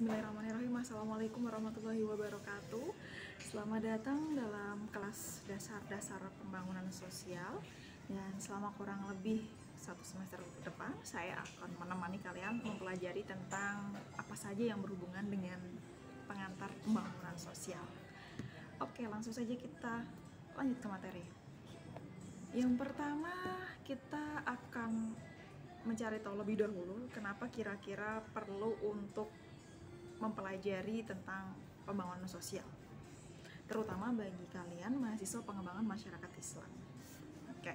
Bismillahirrahmanirrahim. Assalamualaikum warahmatullahi wabarakatuh. Selamat datang dalam kelas dasar-dasar pembangunan sosial. Dan selama kurang lebih 1 semester ke depan, saya akan menemani kalian mempelajari tentang apa saja yang berhubungan dengan pengantar pembangunan sosial. Oke, langsung saja kita lanjut ke materi. Yang pertama, kita akan mencari tahu lebih dahulu kenapa kira-kira perlu untuk mempelajari tentang pembangunan sosial, terutama bagi kalian mahasiswa pengembangan masyarakat Islam. Oke,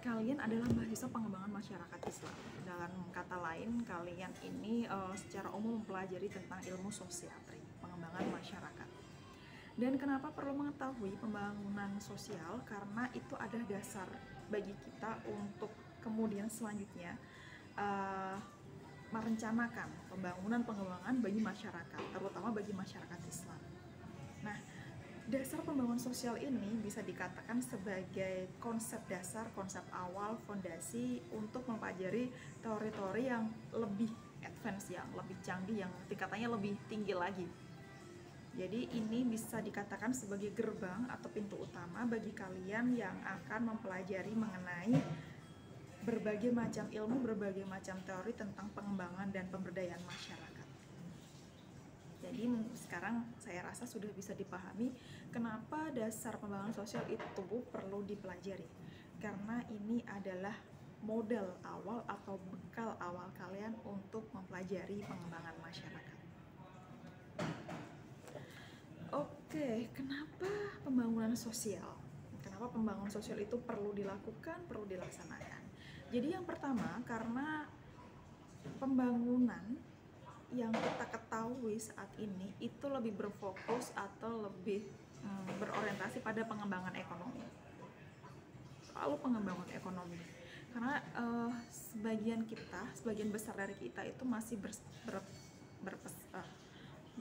kalian adalah mahasiswa pengembangan masyarakat Islam. Dalam kata lain, kalian ini secara umum mempelajari tentang ilmu sosiatri, pengembangan masyarakat. Dan kenapa perlu mengetahui pembangunan sosial? Karena itu ada dasar bagi kita untuk kemudian selanjutnya merencanakan pembangunan pengembangan bagi masyarakat, terutama bagi masyarakat Islam. Nah, dasar pembangunan sosial ini bisa dikatakan sebagai konsep dasar, konsep awal, fondasi untuk mempelajari teori-teori yang lebih advance, yang lebih canggih, yang tingkatannya lebih tinggi lagi. Jadi ini bisa dikatakan sebagai gerbang atau pintu utama bagi kalian yang akan mempelajari mengenai berbagai macam ilmu, berbagai macam teori tentang pengembangan dan pemberdayaan masyarakat. Jadi sekarang saya rasa sudah bisa dipahami kenapa dasar pembangunan sosial itu perlu dipelajari. Karena ini adalah modal awal atau bekal awal kalian untuk mempelajari pengembangan masyarakat. Oke, kenapa pembangunan sosial? Kenapa pembangunan sosial itu perlu dilakukan, perlu dilaksanakan? Jadi yang pertama, karena pembangunan yang kita ketahui saat ini itu lebih berfokus atau lebih berorientasi pada pengembangan ekonomi. Selalu pengembangan ekonomi. Karena sebagian besar dari kita itu masih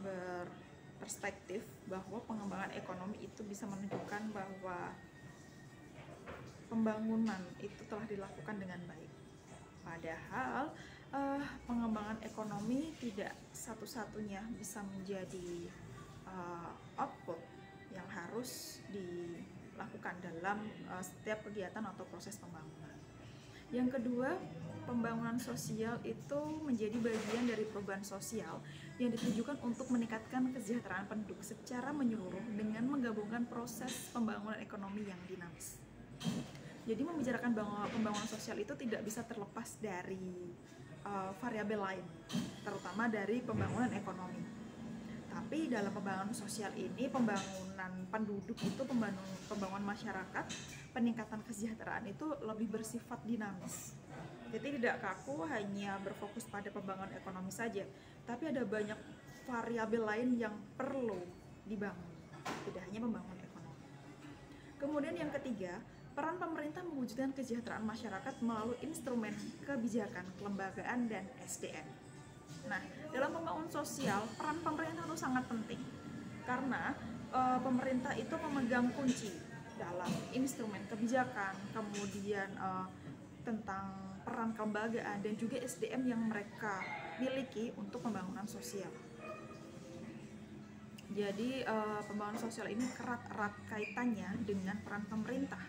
berperspektif bahwa pengembangan ekonomi itu bisa menunjukkan bahwa pembangunan itu telah dilakukan dengan baik. Padahal pengembangan ekonomi tidak satu-satunya bisa menjadi output yang harus dilakukan dalam setiap kegiatan atau proses pembangunan. Yang kedua, pembangunan sosial itu menjadi bagian dari perubahan sosial yang ditujukan untuk meningkatkan kesejahteraan penduduk secara menyeluruh dengan menggabungkan proses pembangunan ekonomi yang dinamis. Jadi membicarakan pembangunan sosial itu tidak bisa terlepas dari variabel lain, terutama dari pembangunan ekonomi. Tapi dalam pembangunan sosial ini, pembangunan penduduk itu, pembangunan masyarakat, peningkatan kesejahteraan itu lebih bersifat dinamis. Jadi tidak kaku hanya berfokus pada pembangunan ekonomi saja, tapi ada banyak variabel lain yang perlu dibangun, tidak hanya pembangunan ekonomi. Kemudian yang ketiga, peran pemerintah mewujudkan kesejahteraan masyarakat melalui instrumen kebijakan, kelembagaan, dan SDM. Nah, dalam pembangunan sosial, peran pemerintah itu sangat penting karena pemerintah itu memegang kunci dalam instrumen kebijakan, kemudian tentang peran kelembagaan, dan juga SDM yang mereka miliki untuk pembangunan sosial. Jadi pembangunan sosial ini erat kaitannya dengan peran pemerintah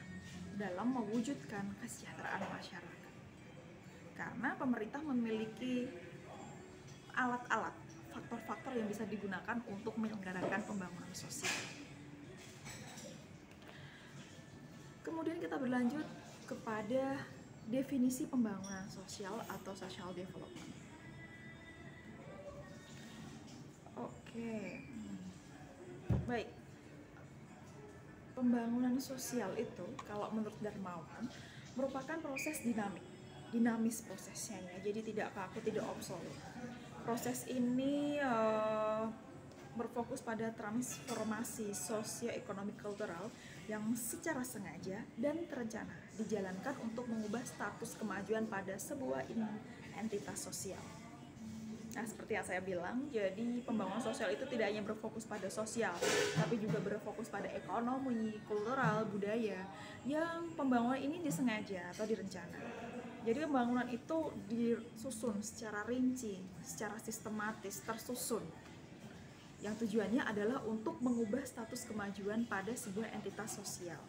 dalam mewujudkan kesejahteraan masyarakat. Karena pemerintah memiliki alat-alat, faktor-faktor yang bisa digunakan untuk menyelenggarakan pembangunan sosial. Kemudian kita berlanjut kepada definisi pembangunan sosial atau social development. Oke. Baik. Pembangunan sosial itu, kalau menurut Darmawan, merupakan proses dinamis prosesnya, jadi tidak kaku, tidak absolut. Proses ini berfokus pada transformasi sosioekonomi kultural yang secara sengaja dan terencana dijalankan untuk mengubah status kemajuan pada sebuah entitas sosial. Nah, seperti yang saya bilang, jadi pembangunan sosial itu tidak hanya berfokus pada sosial, tapi juga berfokus pada ekonomi, kultural, budaya, yang pembangunan ini disengaja atau direncana. Jadi pembangunan itu disusun secara rinci, secara sistematis, tersusun yang tujuannya adalah untuk mengubah status kemajuan pada sebuah entitas sosial.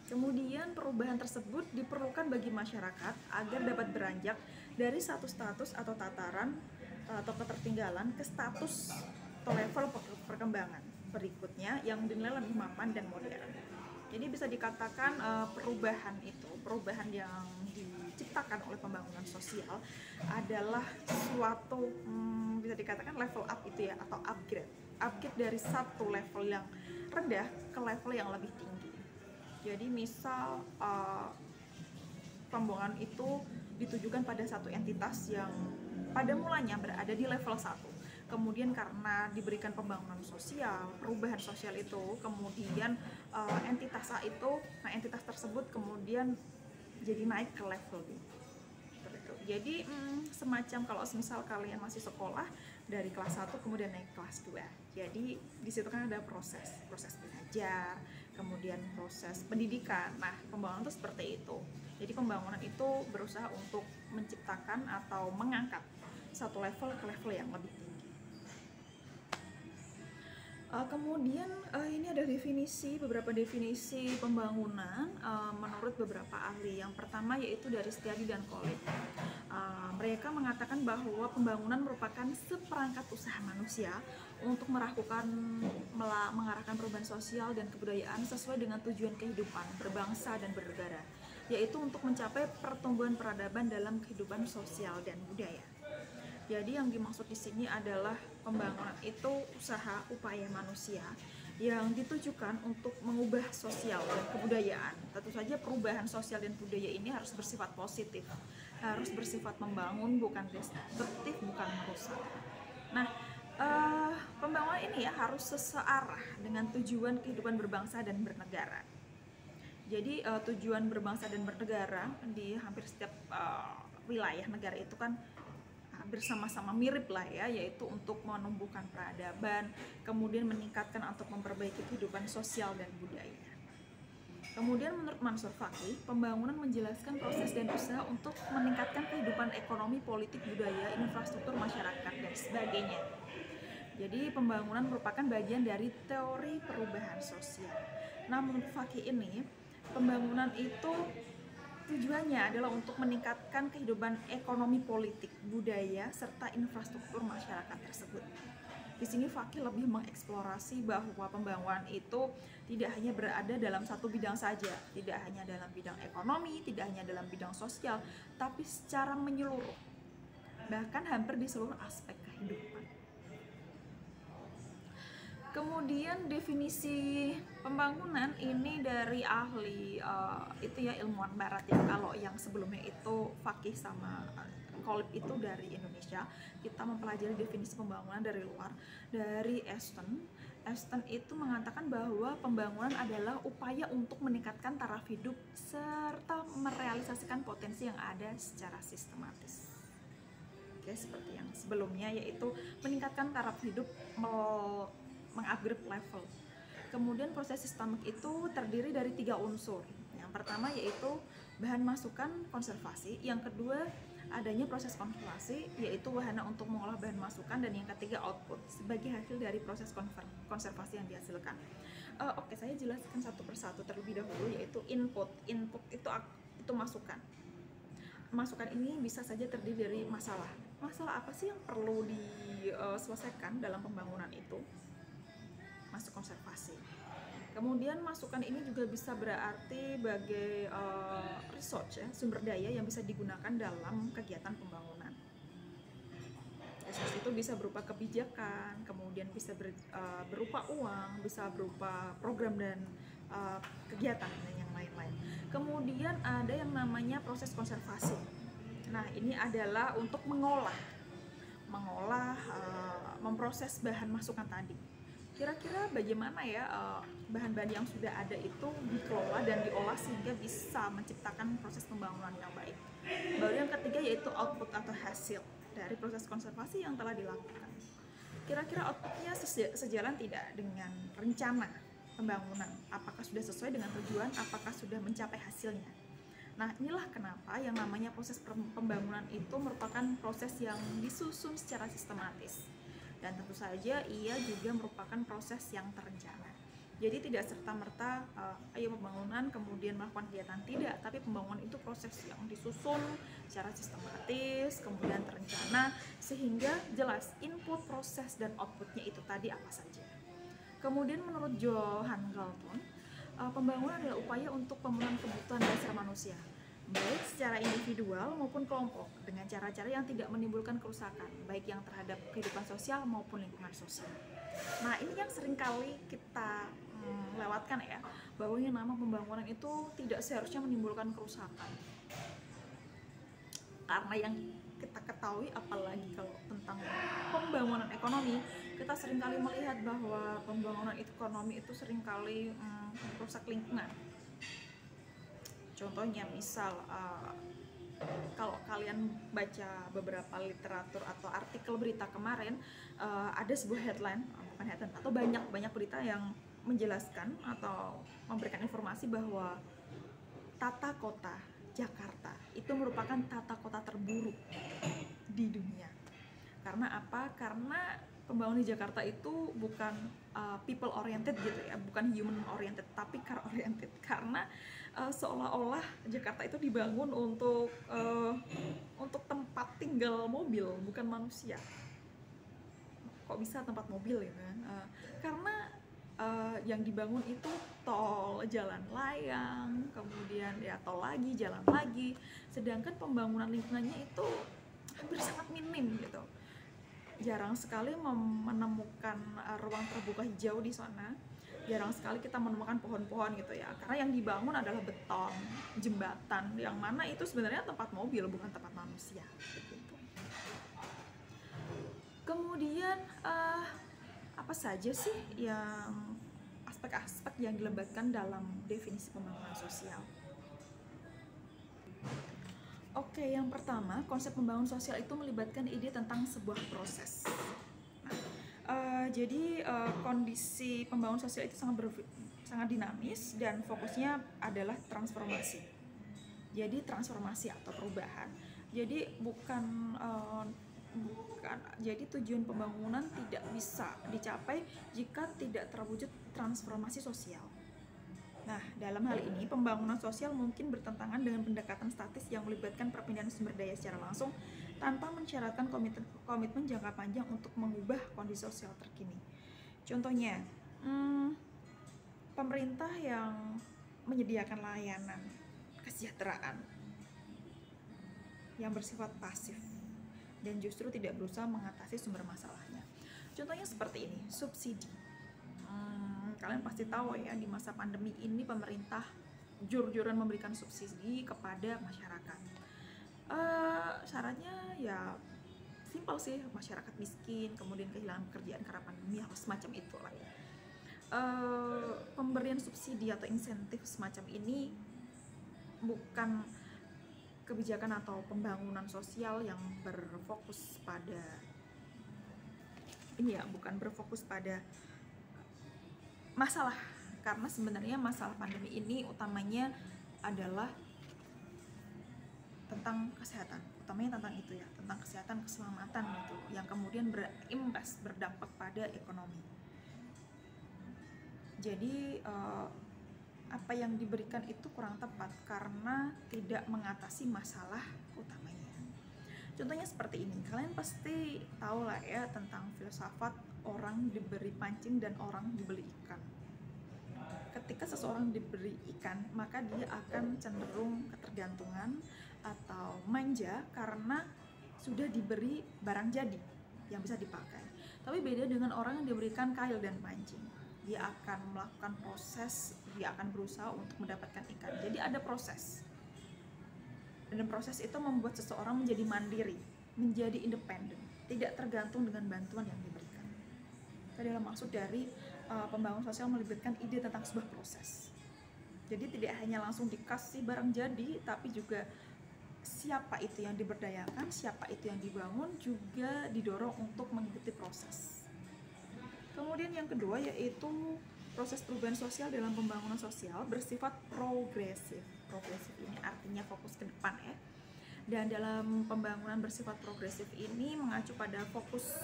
Kemudian perubahan tersebut diperlukan bagi masyarakat agar dapat beranjak dari satu status atau tataran atau ketertinggalan ke status atau level perkembangan berikutnya yang dinilai lebih mapan dan modern. Jadi bisa dikatakan perubahan yang diciptakan oleh pembangunan sosial adalah suatu bisa dikatakan level up itu ya, atau upgrade dari satu level yang rendah ke level yang lebih tinggi. Jadi misal pembangunan itu ditujukan pada satu entitas yang pada mulanya berada di level 1. Kemudian karena diberikan pembangunan sosial, perubahan sosial itu, kemudian entitas A itu, entitas tersebut kemudian jadi naik ke level B. Jadi semacam kalau misal kalian masih sekolah dari kelas 1 kemudian naik kelas 2. Jadi di situ kan ada proses belajar, kemudian proses pendidikan. Nah, pembangunan itu seperti itu. Jadi pembangunan itu berusaha untuk menciptakan atau mengangkat satu level ke level yang lebih tinggi. Kemudian ini ada beberapa definisi pembangunan menurut beberapa ahli. Yang pertama yaitu dari Setiadi dan Kolib. Mereka mengatakan bahwa pembangunan merupakan seperangkat usaha manusia untuk mengarahkan perubahan sosial dan kebudayaan sesuai dengan tujuan kehidupan berbangsa dan bernegara, yaitu untuk mencapai pertumbuhan peradaban dalam kehidupan sosial dan budaya. Jadi yang dimaksud di sini adalah pembangunan itu usaha upaya manusia yang ditujukan untuk mengubah sosial dan kebudayaan. Tentu saja perubahan sosial dan budaya ini harus bersifat positif, harus bersifat membangun, bukan destruktif, bukan merusak. Nah, pembangunan ini ya harus sesearah dengan tujuan kehidupan berbangsa dan bernegara. Jadi tujuan berbangsa dan bernegara di hampir setiap wilayah negara itu kan bersama-sama mirip lah ya, yaitu untuk menumbuhkan peradaban, kemudian meningkatkan atau memperbaiki kehidupan sosial dan budaya. Kemudian menurut Mansur Faki, pembangunan menjelaskan proses dan usaha untuk meningkatkan kehidupan ekonomi, politik, budaya, infrastruktur masyarakat, dan sebagainya. Jadi pembangunan merupakan bagian dari teori perubahan sosial. Nah, menurut Faki ini, pembangunan itu tujuannya adalah untuk meningkatkan kehidupan ekonomi, politik, budaya, serta infrastruktur masyarakat tersebut. Di sini Faki lebih mengeksplorasi bahwa pembangunan itu tidak hanya berada dalam satu bidang saja, tidak hanya dalam bidang ekonomi, tidak hanya dalam bidang sosial, tapi secara menyeluruh, bahkan hampir di seluruh aspek kehidupan. Kemudian definisi pembangunan ini dari ahli itu ya, ilmuwan barat ya. Kalau yang sebelumnya itu Faki sama Kolib itu dari Indonesia. Kita mempelajari definisi pembangunan dari luar, dari Aston. Aston itu mengatakan bahwa pembangunan adalah upaya untuk meningkatkan taraf hidup serta merealisasikan potensi yang ada secara sistematis. Oke, seperti yang sebelumnya, yaitu meningkatkan taraf hidup, mengupgrade level. Kemudian proses sistemik itu terdiri dari 3 unsur. Yang pertama yaitu bahan masukan konservasi, yang kedua adanya proses konservasi, yaitu wahana untuk mengolah bahan masukan, dan yang ketiga output sebagai hasil dari proses konservasi yang dihasilkan. Oke, saya jelaskan satu persatu terlebih dahulu, yaitu input. Input itu masukan. Masukan ini bisa saja terdiri dari masalah. Masalah apa sih yang perlu diselesaikan dalam pembangunan itu? Masuk konservasi. Kemudian masukan ini juga bisa berarti sebagai resource ya, sumber daya yang bisa digunakan dalam kegiatan pembangunan. Resource itu bisa berupa kebijakan, kemudian bisa berupa uang, bisa berupa program dan kegiatan dan yang lain-lain. Kemudian ada yang namanya proses konservasi. Nah, ini adalah untuk mengolah, memproses bahan masukan tadi. Kira-kira bagaimana ya bahan-bahan yang sudah ada itu dikelola dan diolah sehingga bisa menciptakan proses pembangunan yang baik. Baru yang ketiga yaitu output atau hasil dari proses konservasi yang telah dilakukan. Kira-kira outputnya sejalan tidak dengan rencana pembangunan? Apakah sudah sesuai dengan tujuan? Apakah sudah mencapai hasilnya? Nah, inilah kenapa yang namanya proses pembangunan itu merupakan proses yang disusun secara sistematis. dan tentu saja ia juga merupakan proses yang terencana. Jadi tidak serta-merta ayo pembangunan kemudian melakukan kegiatan, tidak, tapi pembangunan itu proses yang disusun secara sistematis, kemudian terencana, sehingga jelas input, proses, dan outputnya itu tadi apa saja. Kemudian menurut Johan Galton, pembangunan adalah upaya untuk pemenuhan kebutuhan dasar manusia, baik secara individual maupun kelompok, dengan cara-cara yang tidak menimbulkan kerusakan, baik yang terhadap kehidupan sosial maupun lingkungan sosial. Nah, ini yang seringkali kita lewatkan ya, bahwa yang nama pembangunan itu tidak seharusnya menimbulkan kerusakan. Karena yang kita ketahui, apalagi kalau tentang pembangunan ekonomi, kita seringkali melihat bahwa pembangunan ekonomi itu seringkali merusak lingkungan. Contohnya misal kalau kalian baca beberapa literatur atau artikel berita kemarin, ada sebuah headline, bukan headline, atau banyak berita yang menjelaskan atau memberikan informasi bahwa tata kota Jakarta itu merupakan tata kota terburuk di dunia. Karena apa? Karena pembangunan di Jakarta itu bukan people oriented gitu ya, bukan human oriented, tapi car oriented. Karena seolah-olah Jakarta itu dibangun untuk tempat tinggal mobil, bukan manusia. Kok bisa tempat mobil ya kan? Karena yang dibangun itu tol, jalan layang, kemudian ya tol lagi, jalan lagi. Sedangkan pembangunan lingkungannya itu hampir sangat minim gitu. Jarang sekali menemukan ruang terbuka hijau di sana. Jarang sekali kita menemukan pohon-pohon gitu ya. Karena yang dibangun adalah beton, jembatan, yang mana itu sebenarnya tempat mobil, bukan tempat manusia. Begitu. Kemudian apa saja sih yang aspek-aspek yang dilembatkan dalam definisi pembangunan sosial? Oke, yang pertama, konsep pembangunan sosial itu melibatkan ide tentang sebuah proses. Jadi kondisi pembangunan sosial itu sangat dinamis dan fokusnya adalah transformasi. Jadi transformasi atau perubahan. Jadi jadi tujuan pembangunan tidak bisa dicapai jika tidak terwujud transformasi sosial. Nah, dalam hal ini pembangunan sosial mungkin bertentangan dengan pendekatan statis yang melibatkan perpindahan sumber daya secara langsung tanpa mensyaratkan komitmen jangka panjang untuk mengubah kondisi sosial terkini. Contohnya, pemerintah yang menyediakan layanan kesejahteraan yang bersifat pasif dan justru tidak berusaha mengatasi sumber masalahnya. Contohnya seperti ini, subsidi. Kalian pasti tahu ya, di masa pandemi ini pemerintah jor-joran memberikan subsidi kepada masyarakat. Syaratnya ya simpel sih, masyarakat miskin, kemudian kehilangan pekerjaan karena pandemi, harus semacam itu lah ya. Pemberian subsidi atau insentif semacam ini bukan kebijakan atau pembangunan sosial yang berfokus pada ini ya, bukan berfokus pada masalah, karena sebenarnya masalah pandemi ini utamanya adalah tentang kesehatan, utamanya tentang itu ya, tentang kesehatan, keselamatan gitu, yang kemudian berdampak pada ekonomi. Jadi apa yang diberikan itu kurang tepat karena tidak mengatasi masalah utamanya. Contohnya seperti ini, kalian pasti tahu lah ya tentang filsafat orang diberi pancing dan orang dibeli ikan. Ketika seseorang diberi ikan, maka dia akan cenderung ketergantungan atau manja karena sudah diberi barang jadi yang bisa dipakai. Tapi beda dengan orang yang diberikan kail dan pancing. Dia akan melakukan proses, dia akan berusaha untuk mendapatkan ikan. Jadi ada proses. Dan proses itu membuat seseorang menjadi mandiri, menjadi independen, tidak tergantung dengan bantuan yang diberikan. Itu adalah maksud dari pembangunan sosial melibatkan ide tentang sebuah proses. Jadi tidak hanya langsung dikasih barang jadi, tapi juga siapa itu yang diberdayakan, siapa itu yang dibangun juga didorong untuk mengikuti proses. Kemudian yang kedua yaitu proses perubahan sosial dalam pembangunan sosial bersifat progresif. Progresif ini artinya fokus ke depan ya. Dan dalam pembangunan bersifat progresif ini mengacu pada fokus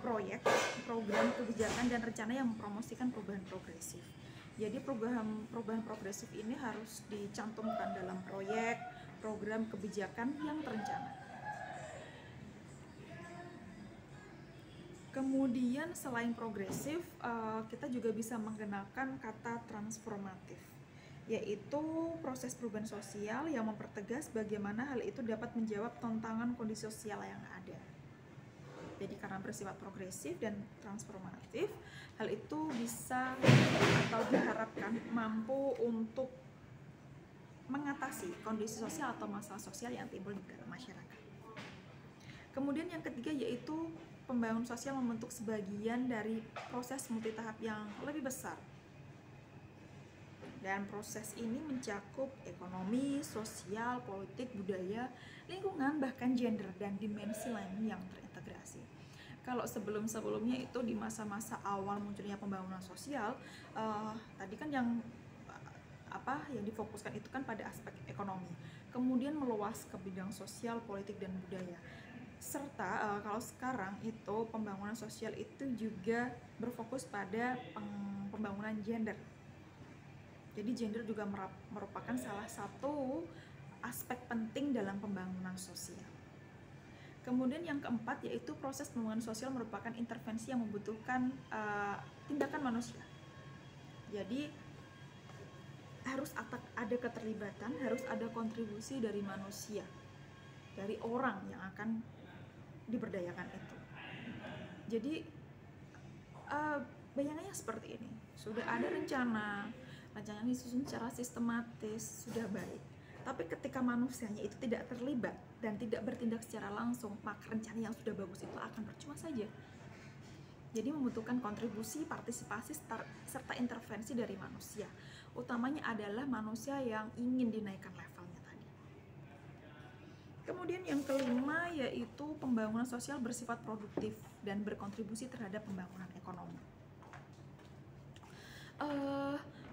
proyek, program kebijakan dan rencana yang mempromosikan perubahan progresif. Jadi perubahan progresif ini harus dicantumkan dalam proyek, program kebijakan yang terencana. Kemudian selain progresif, kita juga bisa menggunakan kata transformatif, yaitu proses perubahan sosial yang mempertegas bagaimana hal itu dapat menjawab tantangan kondisi sosial yang ada. Jadi karena bersifat progresif dan transformatif, hal itu bisa atau diharapkan mampu untuk mengatasi kondisi sosial atau masalah sosial yang timbul di dalam masyarakat. Kemudian yang ketiga yaitu pembangunan sosial membentuk sebagian dari proses multitahap yang lebih besar. Dan proses ini mencakup ekonomi, sosial, politik, budaya, lingkungan, bahkan gender dan dimensi lain yang terintegrasi. Kalau sebelumnya itu di masa-masa awal munculnya pembangunan sosial, tadi kan yang difokuskan itu kan pada aspek ekonomi, kemudian meluas ke bidang sosial, politik, dan budaya. Serta kalau sekarang itu pembangunan sosial itu juga berfokus pada pembangunan gender. Jadi gender juga merupakan salah satu aspek penting dalam pembangunan sosial. Kemudian yang keempat yaitu proses pembangunan sosial merupakan intervensi yang membutuhkan tindakan manusia. Jadi harus ada keterlibatan, harus ada kontribusi dari manusia, dari orang yang akan diberdayakan itu. Jadi bayangannya seperti ini, sudah ada rencana disusun secara sistematis, sudah baik. Tapi ketika manusianya itu tidak terlibat dan tidak bertindak secara langsung, maka rencana yang sudah bagus itu akan percuma saja. Jadi membutuhkan kontribusi, partisipasi, serta intervensi dari manusia. Utamanya adalah manusia yang ingin dinaikkan levelnya tadi. Kemudian yang kelima yaitu pembangunan sosial bersifat produktif dan berkontribusi terhadap pembangunan ekonomi.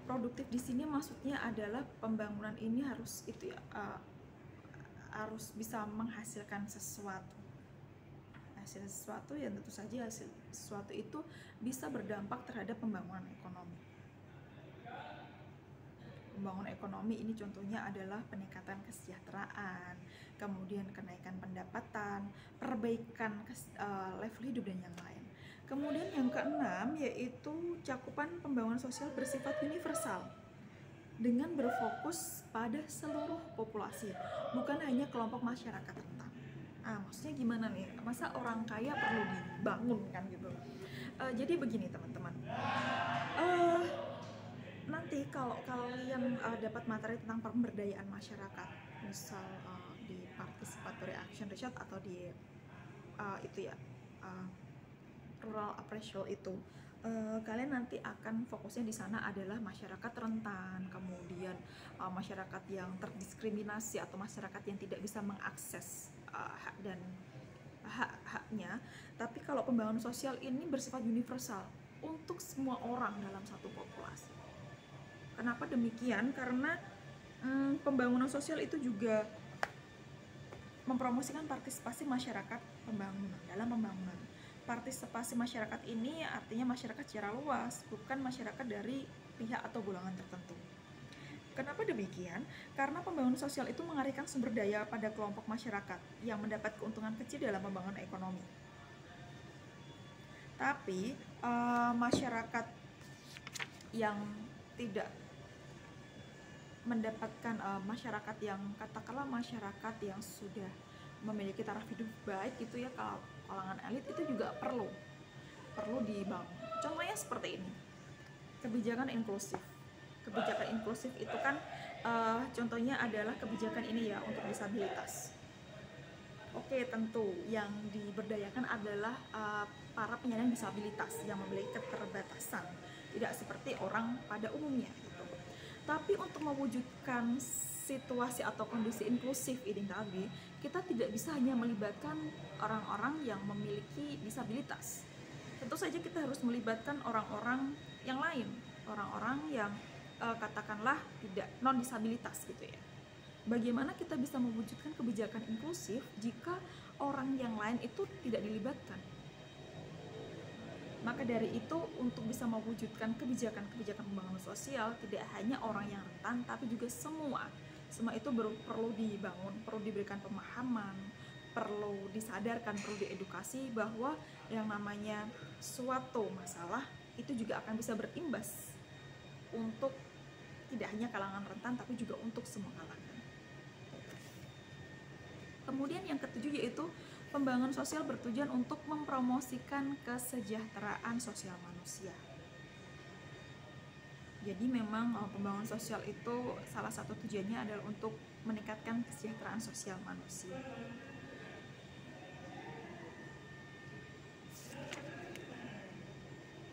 Produktif di sini maksudnya adalah pembangunan ini harus harus bisa menghasilkan sesuatu. Hasil sesuatu yang tentu saja hasil sesuatu itu bisa berdampak terhadap pembangunan ekonomi. Pembangunan ekonomi ini contohnya adalah peningkatan kesejahteraan, kemudian kenaikan pendapatan, perbaikan level hidup dan yang lain. Kemudian yang keenam yaitu cakupan pembangunan sosial bersifat universal dengan berfokus pada seluruh populasi, bukan hanya kelompok masyarakat rentan. Maksudnya gimana nih? Masa orang kaya perlu dibangun kan gitu? Jadi begini teman-teman, nanti kalau kalian dapat materi tentang pemberdayaan masyarakat, misal di participatory action research atau di rural appraisal itu, kalian nanti akan fokusnya di sana adalah masyarakat rentan, kemudian masyarakat yang terdiskriminasi atau masyarakat yang tidak bisa mengakses hak dan hak-haknya. Tapi kalau pembangunan sosial ini bersifat universal untuk semua orang dalam satu populasi. Kenapa demikian? Karena pembangunan sosial itu juga mempromosikan partisipasi masyarakat dalam pembangunan. Partisipasi masyarakat ini artinya masyarakat secara luas, bukan masyarakat dari pihak atau golongan tertentu. Kenapa demikian? Karena pembangunan sosial itu mengalihkan sumber daya pada kelompok masyarakat yang mendapat keuntungan kecil dalam pembangunan ekonomi. Tapi masyarakat yang tidak mendapatkan masyarakat yang katakanlah masyarakat yang sudah memiliki taraf hidup baik gitu ya, kalau kalangan elit itu juga perlu dibangun. Contohnya seperti ini, kebijakan inklusif. Kebijakan inklusif itu kan contohnya adalah kebijakan ini ya untuk disabilitas. Oke, tentu yang diberdayakan adalah para penyandang disabilitas yang memiliki keterbatasan, tidak seperti orang pada umumnya gitu. Tapi untuk mewujudkan situasi atau kondisi inklusif ini tadi, kita tidak bisa hanya melibatkan orang-orang yang memiliki disabilitas. Tentu saja kita harus melibatkan orang-orang yang lain, orang-orang yang katakanlah tidak non-disabilitas gitu ya. Bagaimana kita bisa mewujudkan kebijakan inklusif jika orang yang lain itu tidak dilibatkan? Maka dari itu, untuk bisa mewujudkan kebijakan-kebijakan pembangunan sosial, tidak hanya orang yang rentan, tapi juga semua itu perlu dibangun, perlu diberikan pemahaman, perlu disadarkan, perlu diedukasi bahwa yang namanya suatu masalah itu juga akan bisa berimbas untuk tidak hanya kalangan rentan, tapi juga untuk semua kalangan. Kemudian yang ketujuh yaitu pembangunan sosial bertujuan untuk mempromosikan kesejahteraan sosial manusia. Jadi memang pembangunan sosial itu salah satu tujuannya adalah untuk meningkatkan kesejahteraan sosial manusia.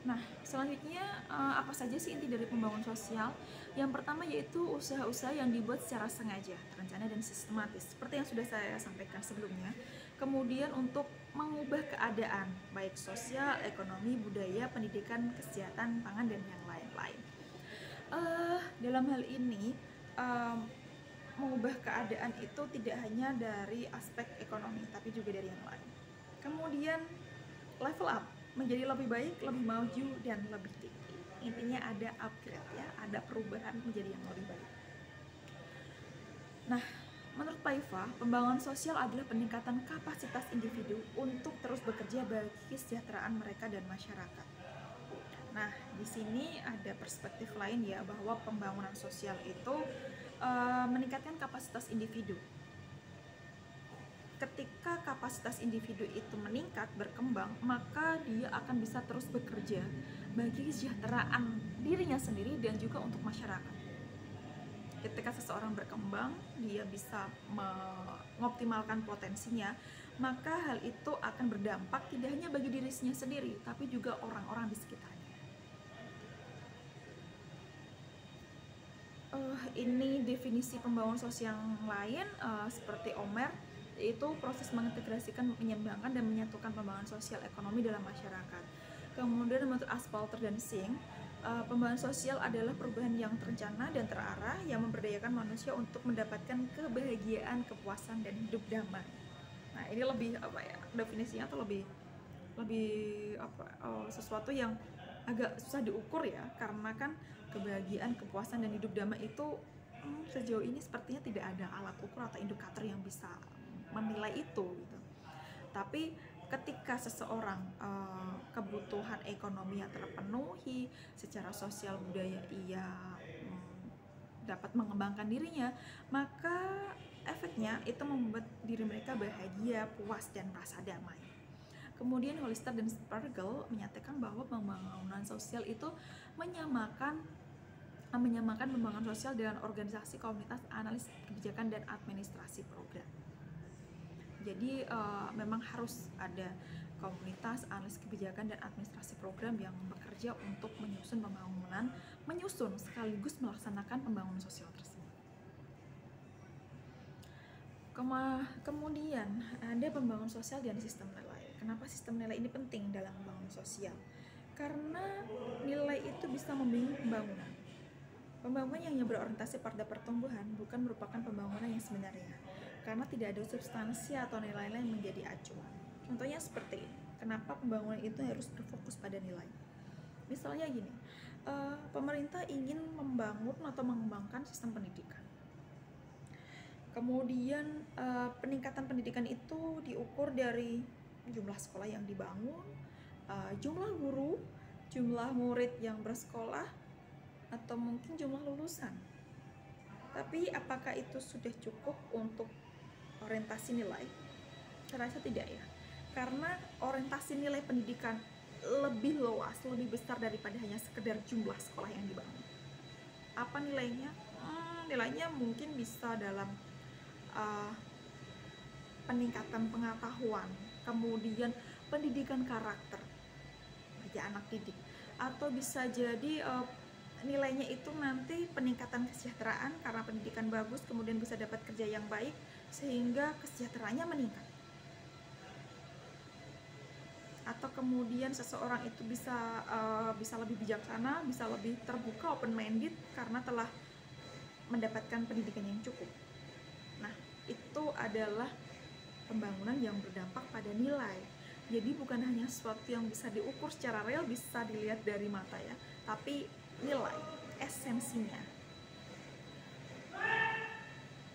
Nah, selanjutnya apa saja sih inti dari pembangunan sosial? Yang pertama yaitu usaha-usaha yang dibuat secara sengaja, terencana dan sistematis, seperti yang sudah saya sampaikan sebelumnya. Kemudian untuk mengubah keadaan, baik sosial, ekonomi, budaya, pendidikan, kesehatan, pangan, dan yang lain-lain. Dalam hal ini, mengubah keadaan itu tidak hanya dari aspek ekonomi, tapi juga dari yang lain. Kemudian level up, menjadi lebih baik, lebih maju, dan lebih tinggi. Intinya ada upgrade ya, ada perubahan menjadi yang lebih baik. Nah, menurut Pak Iva, pembangunan sosial adalah peningkatan kapasitas individu untuk terus bekerja bagi kesejahteraan mereka dan masyarakat. Nah, di sini ada perspektif lain ya, bahwa pembangunan sosial itu meningkatkan kapasitas individu. Ketika kapasitas individu itu meningkat, berkembang, maka dia akan bisa terus bekerja bagi kesejahteraan dirinya sendiri dan juga untuk masyarakat. Ketika seseorang berkembang, dia bisa mengoptimalkan potensinya, maka hal itu akan berdampak tidak hanya bagi dirinya sendiri, tapi juga orang-orang di sekitarnya. Ini definisi pembangunan sosial yang lain, seperti Omer, yaitu proses mengintegrasikan, menyeimbangkan, dan menyatukan pembangunan sosial ekonomi dalam masyarakat. Kemudian menurut Asphalter dan Singh, pembangunan sosial adalah perubahan yang terencana dan terarah yang memberdayakan manusia untuk mendapatkan kebahagiaan, kepuasan, dan hidup damai. Nah, ini lebih definisinya tuh lebih sesuatu yang agak susah diukur ya, karena kan kebahagiaan, kepuasan, dan hidup damai itu sejauh ini sepertinya tidak ada alat ukur atau indikator yang bisa menilai itu gitu. Tapi ketika seseorang kebutuhan ekonominya terpenuhi, secara sosial budaya ia dapat mengembangkan dirinya, maka efeknya itu membuat diri mereka bahagia, puas, dan merasa damai. Kemudian Hollister dan Spargel menyatakan bahwa pembangunan sosial itu menyamakan pembangunan sosial dengan organisasi, komunitas, analis kebijakan, dan administrasi program. Jadi memang harus ada komunitas, analis kebijakan, dan administrasi program yang bekerja untuk menyusun sekaligus melaksanakan pembangunan sosial tersebut. Kemudian ada pembangunan sosial dan sistem nilai. Kenapa sistem nilai ini penting dalam pembangunan sosial? Karena nilai itu bisa membimbing pembangunan. Pembangunan yang hanya berorientasi pada pertumbuhan bukan merupakan pembangunan yang sebenarnya, karena tidak ada substansi atau nilai-nilai yang menjadi acuan. Contohnya seperti ini. Kenapa pembangunan itu harus berfokus pada nilai? Misalnya gini, pemerintah ingin membangun atau mengembangkan sistem pendidikan. Kemudian peningkatan pendidikan itu diukur dari jumlah sekolah yang dibangun, jumlah guru, jumlah murid yang bersekolah, atau mungkin jumlah lulusan. Tapi apakah itu sudah cukup untuk orientasi nilai? Saya rasa tidak ya, karena orientasi nilai pendidikan lebih luas, lebih besar daripada hanya sekedar jumlah sekolah yang dibangun. Apa nilainya? Nilainya mungkin bisa dalam peningkatan pengetahuan, kemudian pendidikan karakter bagi anak didik, atau bisa jadi nilainya itu nanti peningkatan kesejahteraan karena pendidikan bagus, kemudian bisa dapat kerja yang baik sehingga kesejahteraannya meningkat. Atau kemudian seseorang itu bisa lebih bijaksana, bisa lebih terbuka, open minded karena telah mendapatkan pendidikan yang cukup. Nah, itu adalah pembangunan yang berdampak pada nilai. Jadi bukan hanya sesuatu yang bisa diukur secara real, bisa dilihat dari mata ya, tapi nilai, esensinya.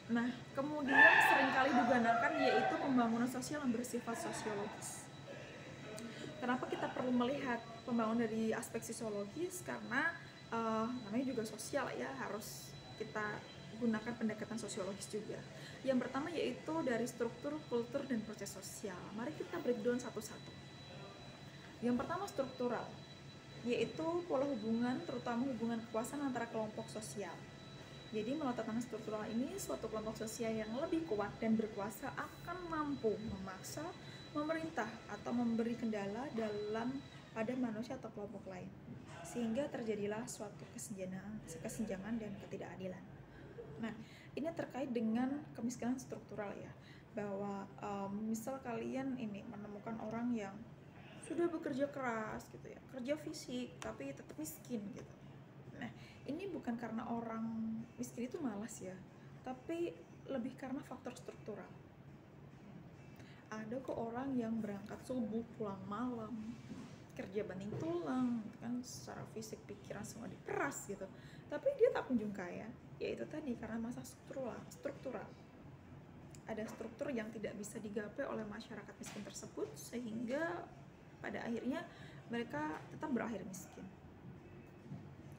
Nah, kemudian seringkali digunakan yaitu pembangunan sosial yang bersifat sosiologis. Kenapa kita perlu melihat pembangunan dari aspek sosiologis? Karena namanya juga sosial ya, harus kita gunakan pendekatan sosiologis juga. Yang pertama yaitu dari struktur, kultur, dan proses sosial. Mari kita breakdown satu-satu. Yang pertama struktural, yaitu pola hubungan, terutama hubungan kekuasaan antara kelompok sosial. Jadi melalui tatanan struktural ini, suatu kelompok sosial yang lebih kuat dan berkuasa akan mampu memaksa, memerintah, atau memberi kendala pada manusia atau kelompok lain, sehingga terjadilah suatu kesenjangan dan ketidakadilan. Nah, ini terkait dengan kemiskinan struktural ya, bahwa misal kalian ini menemukan orang yang sudah bekerja keras gitu ya, kerja fisik tapi tetap miskin gitu. Nah, ini bukan karena orang miskin itu malas ya, tapi lebih karena faktor struktural. Ada kok orang yang berangkat subuh pulang malam, kerja banting tulang kan, secara fisik pikiran semua diperas gitu, tapi dia tak kunjung kaya. Yaitu tadi karena masa struktural. Ada struktur yang tidak bisa digapai oleh masyarakat miskin tersebut, sehingga pada akhirnya mereka tetap berakhir miskin.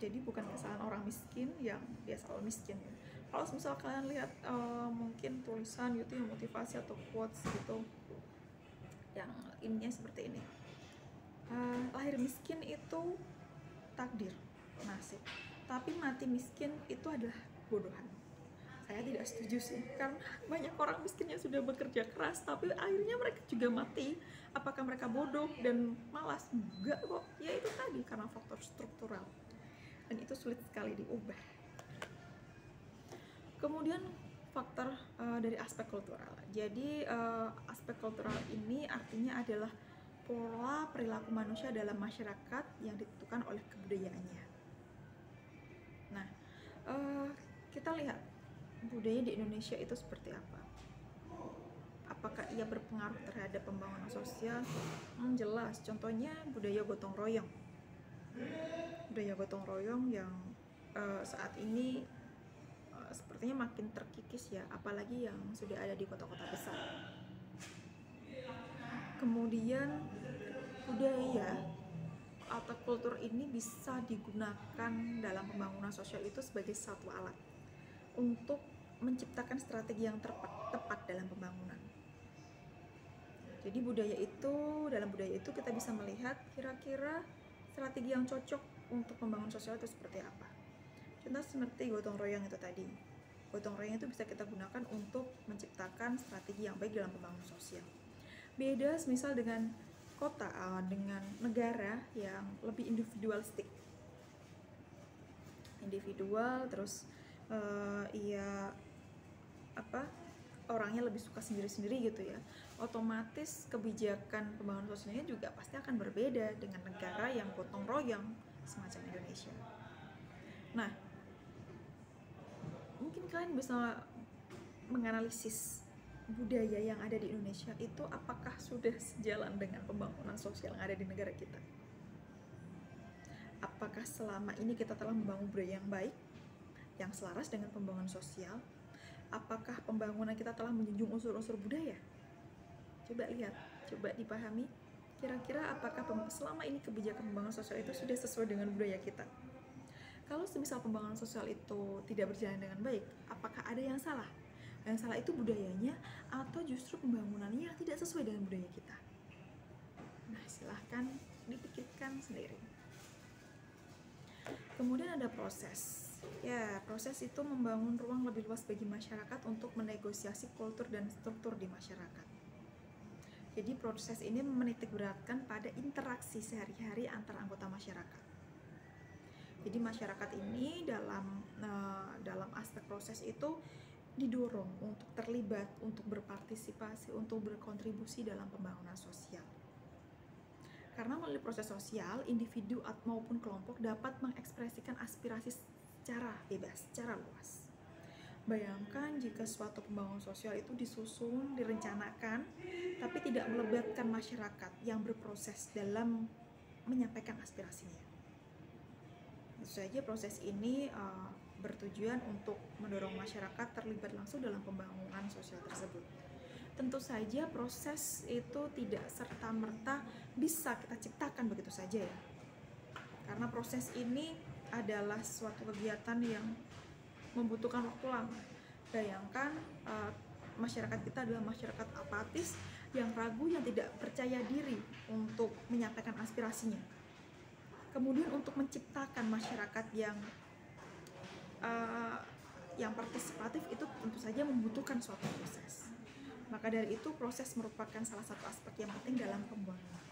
Jadi bukan kesalahan orang miskin yang dia selalu miskin ya. Kalau misal kalian lihat mungkin tulisan gitu yang motivasi atau quotes gitu yang ininya seperti ini, lahir miskin itu takdir, nasib, tapi mati miskin itu adalah bodohan. Saya tidak setuju sih, karena banyak orang miskin yang sudah bekerja keras tapi akhirnya mereka juga mati. Apakah mereka bodoh dan malas? Enggak kok, ya itu tadi karena faktor struktural, dan itu sulit sekali diubah. Kemudian faktor dari aspek kultural. Jadi aspek kultural ini artinya adalah pola perilaku manusia dalam masyarakat yang ditentukan oleh kebudayaannya. Nah, kita lihat budaya di Indonesia itu seperti apa. Apakah ia berpengaruh terhadap pembangunan sosial? Jelas, contohnya budaya gotong royong. Budaya gotong royong yang saat ini sepertinya makin terkikis ya, apalagi yang sudah ada di kota-kota besar. Kemudian budaya atau kultur ini bisa digunakan dalam pembangunan sosial itu sebagai satu alat untuk menciptakan strategi yang tepat dalam pembangunan. Jadi dalam budaya itu kita bisa melihat kira-kira strategi yang cocok untuk membangun sosial itu seperti apa. Contoh seperti gotong royong itu tadi. Gotong royong itu bisa kita gunakan untuk menciptakan strategi yang baik dalam pembangunan sosial. Beda misal dengan kota, dengan negara yang lebih individualistik. Individual, terus orangnya lebih suka sendiri-sendiri gitu ya. Otomatis kebijakan pembangunan sosialnya juga pasti akan berbeda dengan negara yang gotong royong semacam Indonesia. Nah, mungkin kalian bisa menganalisis budaya yang ada di Indonesia itu apakah sudah sejalan dengan pembangunan sosial yang ada di negara kita. Apakah selama ini kita telah membangun budaya yang baik, yang selaras dengan pembangunan sosial? Apakah pembangunan kita telah menjunjung unsur-unsur budaya? Coba lihat, coba dipahami, kira-kira apakah selama ini kebijakan pembangunan sosial itu sudah sesuai dengan budaya kita? Kalau semisal pembangunan sosial itu tidak berjalan dengan baik, apakah ada yang salah? Yang salah itu budayanya atau justru pembangunannya yang tidak sesuai dengan budaya kita? Nah, silahkan dipikirkan sendiri. Kemudian ada proses. Ya, proses itu membangun ruang lebih luas bagi masyarakat untuk menegosiasi kultur dan struktur di masyarakat. Jadi proses ini menitikberatkan pada interaksi sehari-hari antar anggota masyarakat. Jadi masyarakat ini dalam aspek proses itu didorong untuk terlibat, untuk berpartisipasi, untuk berkontribusi dalam pembangunan sosial. Karena melalui proses sosial, individu maupun kelompok dapat mengekspresikan aspirasi secara bebas, secara luas. Bayangkan jika suatu pembangunan sosial itu disusun, direncanakan, tapi tidak melibatkan masyarakat yang berproses dalam menyampaikan aspirasinya. Tentu saja proses ini bertujuan untuk mendorong masyarakat terlibat langsung dalam pembangunan sosial tersebut. Tentu saja proses itu tidak serta-merta bisa kita ciptakan begitu saja ya. Karena proses ini adalah suatu kegiatan yang membutuhkan waktu lama. Bayangkan masyarakat kita adalah masyarakat apatis yang ragu, yang tidak percaya diri untuk menyampaikan aspirasinya. Kemudian untuk menciptakan masyarakat yang partisipatif itu tentu saja membutuhkan suatu proses. Maka dari itu proses merupakan salah satu aspek yang penting dalam pembangunan.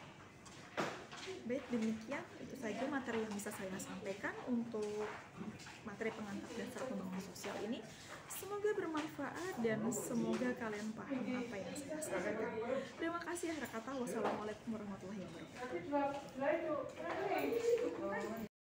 Baik, demikian itu saja materi yang bisa saya sampaikan untuk materi pengantar dasar pembangunan sosial ini. Semoga bermanfaat dan semoga kalian paham apa yang saya sampaikan. Terima kasih. Akhir kata, wassalamualaikum warahmatullahi wabarakatuh.